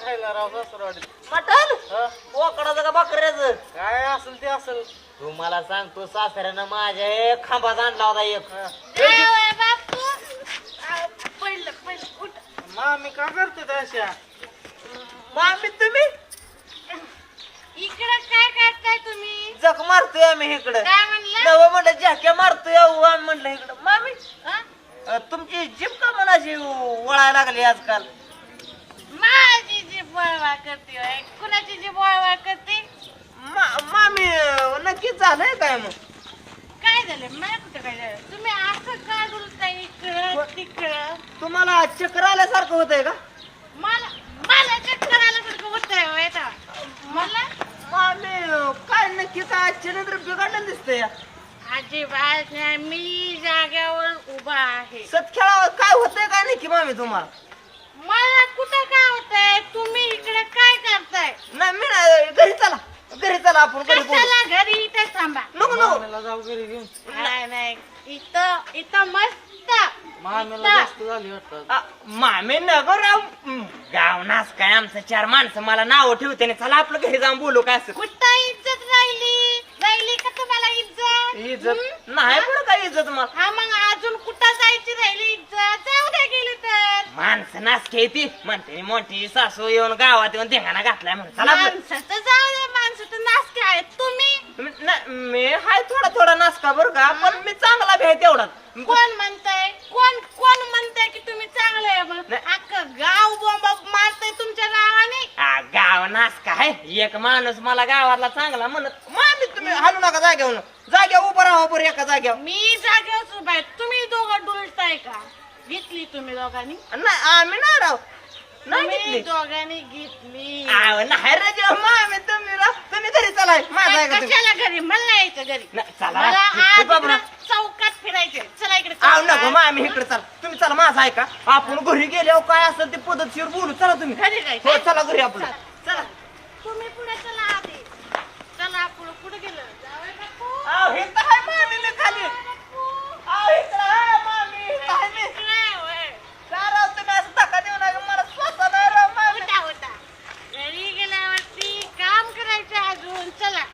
खायला राव सासरवाडीत. मटण हं? बोकडाचं का बकऱ्याचं काय असेल ते असेल. तू मला सांगतो सासऱ्यानं माझ्या एक खांबात आणला होता एक बापू पडलं उठ. मामी का करते तशा? मामी तुम्ही इकडे काय करताय तुम्ही? जग मारतोय आम्ही इकडं काय म्हणलं? नवं म्हणलं झाक्या मारतोय आम्ही म्हणलं इकडं मामी हं? तुमची जीप का म्हणाशी वळायला लागली आजकाल माझी जी वळवळ करते होय. कुणाची जी वळवळ करते? मामी नक्कीच झालंय काय मग काय झालं? मला कुठं काय झालं? तुम्ही असं का बोलताय इकडं तिकडं? तुम्हाला चक्कर आल्यासारखं होतंय का मला चक्कर आल्यासारखं होतंय होय आता. मला मामी काय नक्की काय चरित्र बिघडलं दिसतंय अजिबात नाही. मी जाग्यावर उभा आहे. सतखेळा काय होतंय काय नक्की मामी तुम्हाला मला कुठं काय होतंय? तुम्ही इकडे काय करताय? नाही मी नाही घरी चला आपण घरी बोलू. कशाला घरी इथे थांबा. नको नको मामीला जाऊ घरी घेऊन. नाही इथं मस्त मामीला इथं. जास्त झाली वाटतं. मामी नको राव गाव नाच काय आमचं चार माणसं मला नाव ठेवते चला आपलं घरी जाऊन बोलू काय असं कुठं इज्जत राहिली का तुम्हाला इज्जत? इज्जत नाही पण काय इज्जत मला हा मग अजून कुठं जायची राहिली इज्जत? जाऊ द्या गेली तर. माणसं नाचके ती म्हणते मोठी सासू येऊन गावात येऊन धिंगाणा घातलाय म्हणून चला आपलं. माणसाचं जाऊ दे. माणसं तर नाचके आहेत. मी हाय थोडा नाचका बरं का पण मी चांगला भेट तेवढाच कोण म्हणताय? कोण म्हणताय की तुम्ही चांगले आहे मग? नाही. अख्खं गाव बोंब मारतय तुमच्या गावाने. गाव नाचका आहे एक माणूस मला गावातला चांगला म्हणत मामी तुम्ही हालू नका जाग्यावर उभं राहा बरं एका जाग्यावर मी जागेवर उभा आहे. तुम्ही दोघं डुलताय का? घेतली तुम्ही दोघांनी? नाही आम्ही नाही राव नाही तुम्ही घेतली दोघांनी घेतली. नाही रे जेव्हा मामी तुम्ही घरी चला माझा आहे का तुम्ही? कशाला घरी? मला यायचं घरी. नाही, चला मला हे आज बाबरा. इकडं चौकात फिरायचे. चला इकडे आव नको चौकात. मामी इकडे चला तुम्ही चला माझा आहे का आपण घरी गेल्यावर काय असेल ते पद्धतशीर बोलू चला तुम्ही घरी जायचं. हो चला घरी आपलं चला. तुम्ही पुढे चला आधी. चला पुढे गेलं. जाऊया बापू. आव, हे